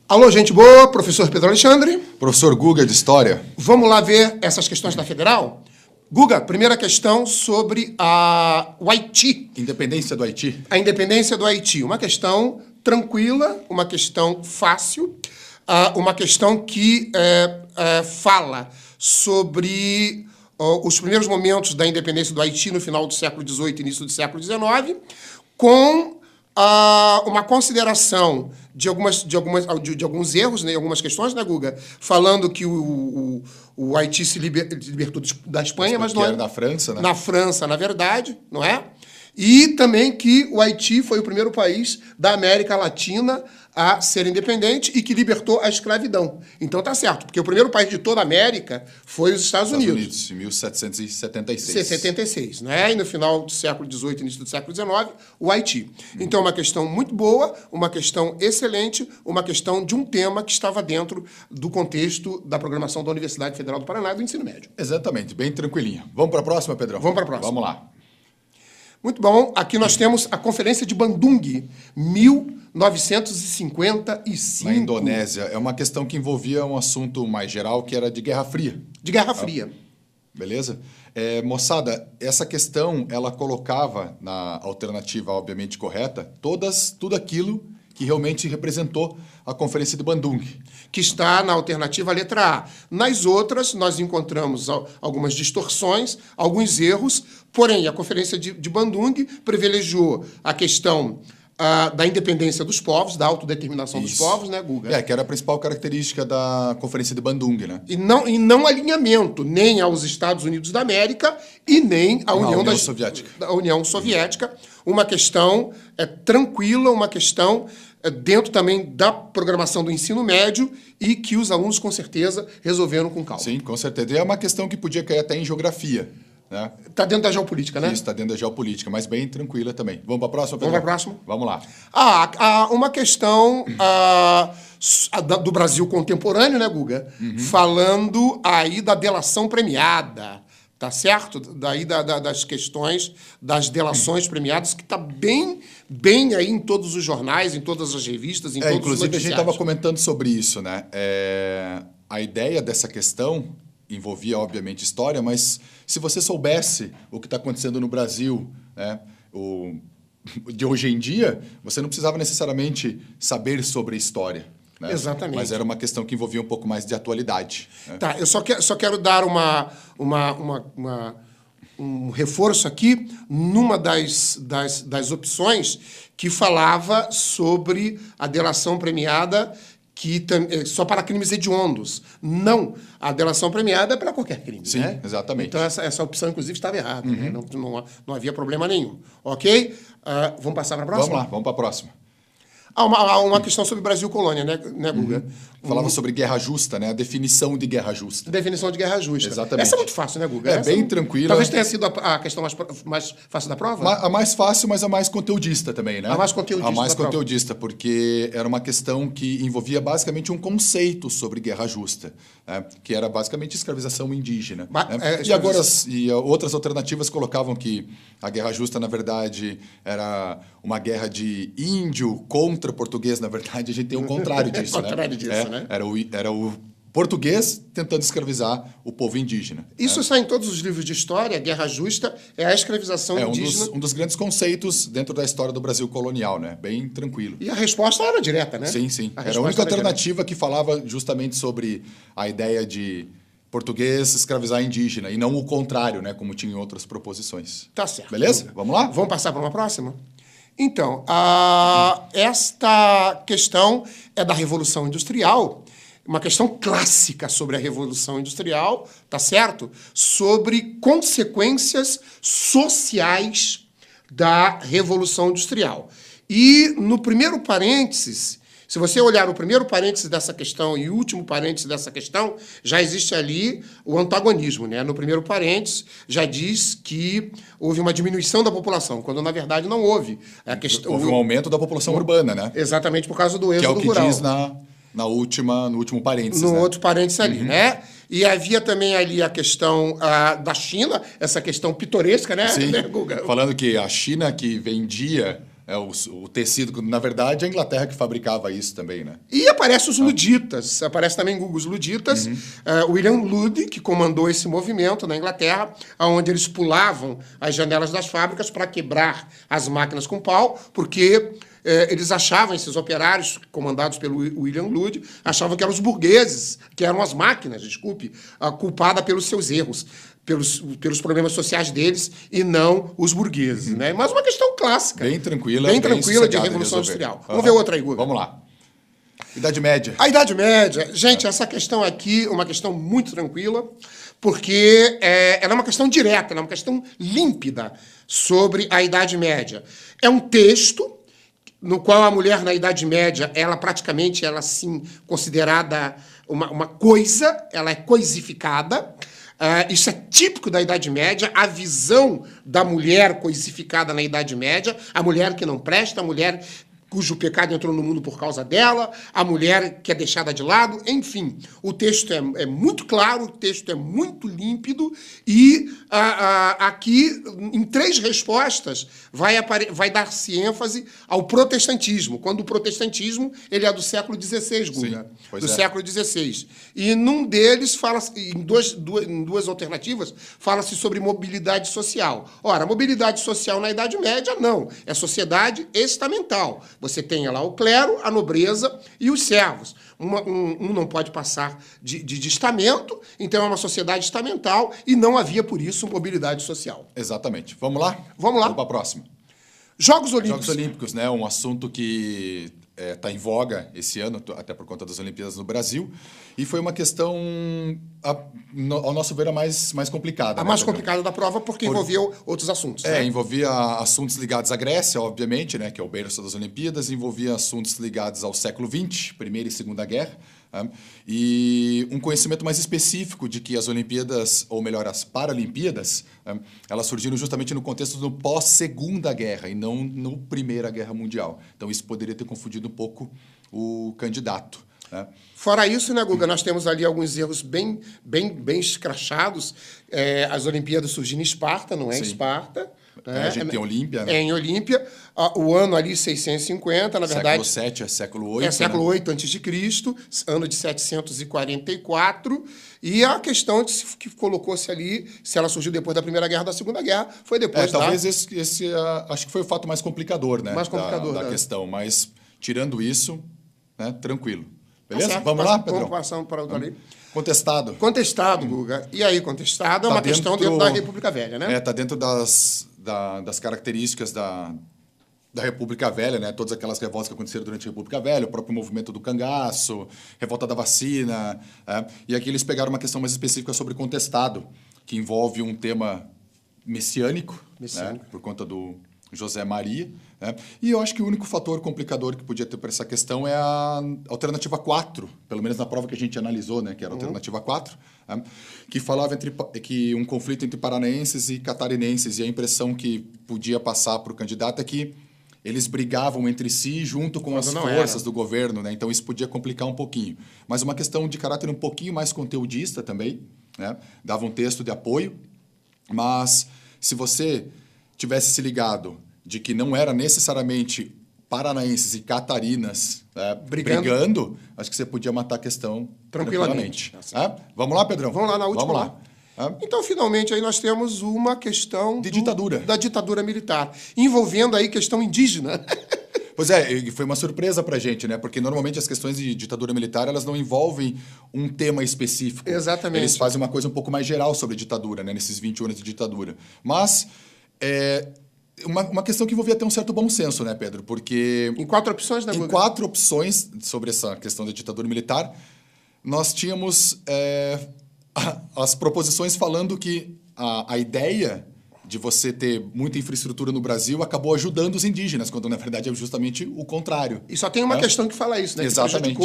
Alô, gente boa, professor Pedro Alexandre. Professor Guga, de História. Vamos lá ver essas questões da Federal? Guga, primeira questão sobre o Haiti. Independência do Haiti. A independência do Haiti. Uma questão tranquila, uma questão fácil, uma questão que fala sobre os primeiros momentos da independência do Haiti no final do século XVIII e início do século XIX, com uma consideração de alguns erros, né, algumas questões, né, Guga? Falando que o Haiti se libertou da Espanha, mas não é. Era na França, né? Na França, na verdade, não é? E também que o Haiti foi o primeiro país da América Latina a ser independente e que libertou a escravidão. Então tá certo, porque o primeiro país de toda a América foi os Estados Unidos. Em 1776. 76, né? E no final do século XVIII, início do século XIX, o Haiti. Então, uma questão muito boa, uma questão excelente, uma questão de um tema que estava dentro do contexto da programação da Universidade Federal do Paraná e do ensino médio. Exatamente, bem tranquilinho. Vamos para a próxima, Pedrão? Vamos para a próxima. Vamos lá. Muito bom. Aqui nós temos a Conferência de Bandung, 1955. Na Indonésia. É uma questão que envolvia um assunto mais geral, que era de Guerra Fria. De Guerra Fria. Beleza? Moçada, essa questão, ela colocava na alternativa, obviamente, correta, tudo aquilo que realmente representou a Conferência de Bandung. Que está na alternativa letra A. Nas outras, nós encontramos algumas distorções, alguns erros, porém, a Conferência de Bandung privilegiou a questão da independência dos povos, da autodeterminação dos povos, né, Guga? Que era a principal característica da Conferência de Bandung, né? E não alinhamento nem aos Estados Unidos da América e nem à União Soviética. Da União Soviética. Uma questão tranquila, uma questão dentro também da programação do ensino médio e que os alunos, com certeza, resolveram com calma. Sim, com certeza. E é uma questão que podia cair até em geografia, né? Está dentro da geopolítica, né? Isso, está dentro da geopolítica, mas bem tranquila também. Vamos para a próxima, Pedro? Vamos para a próxima? Vamos lá. Uma questão do Brasil contemporâneo, né, Guga? Falando aí da delação premiada, tá certo? Daí das questões das delações premiadas, que está bem aí em todos os jornais, em todas as revistas, em todos os inclusive, a gente estava noticiários. comentando sobre isso, né? A ideia dessa questão envolvia, obviamente, história, mas se você soubesse o que está acontecendo no Brasil, né, de hoje em dia, você não precisava necessariamente saber sobre a história. Né? Exatamente. Mas era uma questão que envolvia um pouco mais de atualidade. Né? Tá, eu só quero dar um reforço aqui numa das opções que falava sobre a delação premiada só para crimes hediondos. Não, a delação premiada é para qualquer crime. Sim, né? exatamente. Então, essa opção, inclusive, estava errada. Né? Não havia problema nenhum. Ok? Vamos passar para a próxima? Vamos lá, vamos para a próxima. Uma questão sobre Brasil Colônia, né, Guga? Falava sobre guerra justa, né? A definição de guerra justa. Definição de guerra justa. Exatamente. Essa é muito fácil, né, Guga? Bem tranquila. Talvez tenha sido a questão mais fácil da prova? A mais fácil, mas a mais conteudista também, né? A mais conteudista. A mais conteudista, porque era uma questão que envolvia basicamente um conceito sobre guerra justa, né? Que era basicamente escravização indígena. Né? E outras alternativas colocavam que a guerra justa, na verdade, era uma guerra de índio contra português. Na verdade, a gente tem o contrário disso, né? Contrário disso, né? Era o português tentando escravizar o povo indígena. Isso sai em todos os livros de história. A guerra justa é a escravização indígena. Um dos grandes conceitos dentro da história do Brasil colonial, né? Bem tranquilo. E a resposta era direta, né? Sim, sim. Era a única alternativa que falava justamente sobre a ideia de português escravizar indígena, e não o contrário, né? Como tinha em outras proposições. Tá certo. Beleza? Vamos lá? Vamos passar para uma próxima? Então, esta questão é da Revolução Industrial, uma questão clássica sobre a Revolução Industrial, tá certo? Sobre consequências sociais da Revolução Industrial. E no primeiro parênteses, se você olhar o primeiro parênteses dessa questão e o último parênteses dessa questão, já existe ali o antagonismo, né? No primeiro parênteses, já diz que houve uma diminuição da população, quando, na verdade, não houve. Houve um aumento da população urbana, né? Exatamente por causa do êxodo rural. Que é o que diz no último parênteses. No outro parênteses ali, né? E havia também ali a questão da China, essa questão pitoresca, né? Sim, né, Guga? falando que a China que vendia O tecido, na verdade, a Inglaterra que fabricava isso também, né? E aparece os luditas, aparece também em Google os luditas, William Ludd, que comandou esse movimento na Inglaterra, onde eles pulavam as janelas das fábricas para quebrar as máquinas com pau, porque eles achavam, esses operários comandados pelo William Ludd, achavam que eram os burgueses, que eram as máquinas, desculpe, culpadas pelos seus erros, pelos problemas sociais deles e não os burgueses. Né? Mas uma questão clássica. Bem tranquila de Revolução Industrial. Vamos ver outra aí, Guga. Vamos lá. Idade Média. A Idade Média. Gente, essa questão aqui é uma questão muito tranquila, porque ela é uma questão direta, ela é uma questão límpida sobre a Idade Média. É um texto no qual a mulher na Idade Média, ela praticamente, ela assim, considerada uma coisa, ela é coisificada. Isso é típico da Idade Média, a visão da mulher coisificada na Idade Média, a mulher que não presta, a mulher cujo pecado entrou no mundo por causa dela, a mulher que é deixada de lado, enfim. O texto é muito claro, o texto é muito límpido e aqui, em 3 respostas, vai dar-se ênfase ao protestantismo, quando o protestantismo ele é do século XVI, Guga, século XVI. E num deles, em duas alternativas, fala-se sobre mobilidade social. Ora, mobilidade social na Idade Média, não. É sociedade estamental. Você tem lá o clero, a nobreza e os servos. Um não pode passar de estamento, então é uma sociedade estamental e não havia, por isso, mobilidade social. Exatamente. Vamos lá? Vamos lá. Vamos para a próxima. Jogos Olímpicos. Jogos Olímpicos, né? Um assunto que está em voga esse ano, até por conta das Olimpíadas no Brasil. E foi uma questão, ao nosso ver, a mais complicada. A mais complicada da prova, porque envolvia outros assuntos. Né? Envolvia assuntos ligados à Grécia, obviamente, né? Que é o berço das Olimpíadas. Envolvia assuntos ligados ao século XX, Primeira e Segunda Guerra. E um conhecimento mais específico de que as Olimpíadas, ou melhor, as Paralimpíadas, elas surgiram justamente no contexto do pós-Segunda Guerra e não no Primeira Guerra Mundial. Então, isso poderia ter confundido um pouco o candidato. Né? Fora isso, né, Guga, nós temos ali alguns erros bem escrachados. As Olimpíadas surgiram em Esparta, não é em Esparta. A gente tem Olímpia, né? Em Olímpia. O ano ali, 650, na verdade... Século VII é século VIII. É século VIII a.C., ano de 744. E a questão que colocou-se ali, se ela surgiu depois da Primeira Guerra ou da Segunda Guerra, foi depois da... Talvez esse acho que foi o fato mais complicador, né? Mais complicador, da né? questão. Mas, tirando isso, né, tranquilo. Beleza? Certo, vamos lá, Pedro? Vamos passando para o ali. Contestado. Contestado, Guga. E aí, contestado é uma questão dentro da República Velha, né? Está dentro das características da República Velha, né? Todas aquelas revoltas que aconteceram durante a República Velha, o próprio movimento do cangaço, revolta da vacina. E aqui eles pegaram uma questão mais específica sobre contestado, que envolve um tema messiânico. Né? Por conta do José Maria. Né? E eu acho que o único fator complicador que podia ter para essa questão é a alternativa 4, pelo menos na prova que a gente analisou, né? Que era a alternativa 4, né? Que falava que um conflito entre paranaenses e catarinenses, e a impressão que podia passar para o candidato é que eles brigavam entre si junto com as forças do governo, né? Então isso podia complicar um pouquinho. Mas uma questão de caráter um pouquinho mais conteudista também, né? Dava um texto de apoio, mas se você tivesse se ligado de que não era necessariamente paranaenses e catarinas brigando, acho que você podia matar a questão tranquilamente. Vamos lá, Pedrão? Vamos lá na última. Vamos lá. Então, finalmente, aí nós temos uma questão de ditadura. Da ditadura militar, envolvendo aí questão indígena. Pois e foi uma surpresa para a gente, né? Porque normalmente as questões de ditadura militar elas não envolvem um tema específico. Exatamente. Eles fazem uma coisa um pouco mais geral sobre ditadura, né? Nesses 20 anos de ditadura. Mas uma questão que envolvia até um certo bom senso, né, Pedro? Porque... Em 4 opções, né, Guga? Em 4 opções sobre essa questão da ditadura militar, nós tínhamos as proposições falando que a ideia de você ter muita infraestrutura no Brasil acabou ajudando os indígenas, quando na verdade é justamente o contrário. E só tem uma questão que fala isso, né? Exatamente.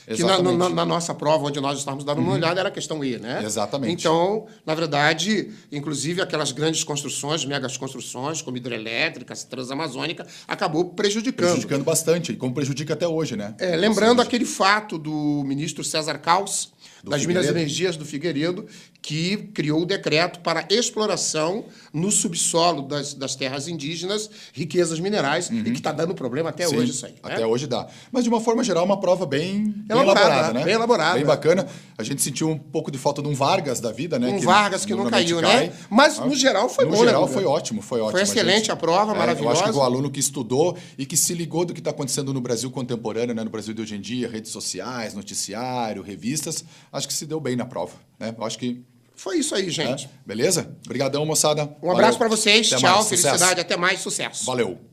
Que na nossa prova, onde nós estávamos dando uma olhada, era a questão E, né? Exatamente. Então, na verdade, inclusive aquelas grandes construções, megas construções, como hidrelétricas, transamazônica, acabou prejudicando. Prejudicando bastante, e como prejudica até hoje, né? Lembrando aquele fato do ministro César Caus, das Minas e Energias do Figueiredo, que criou o decreto para exploração no subsolo das terras indígenas, riquezas minerais, e que está dando problema até hoje isso aí. Até hoje dá. Mas, de uma forma geral, uma prova bem elaborada, né? Bem elaborada. Bem bacana. A gente sentiu um pouco de falta de um Vargas da vida, né? Vargas que não caiu, né? Mas, no geral, foi bom, né? No geral, foi ótimo. Foi excelente a prova, maravilhosa. Eu acho que o aluno que estudou e que se ligou do que está acontecendo no Brasil contemporâneo, né? No Brasil de hoje em dia, redes sociais, noticiário, revistas, acho que se deu bem na prova, né? Eu acho que foi isso aí, gente. Beleza? Obrigadão, moçada. Um abraço para vocês. Até Tchau, mais. felicidade. Sucesso. Até mais. Sucesso. Valeu.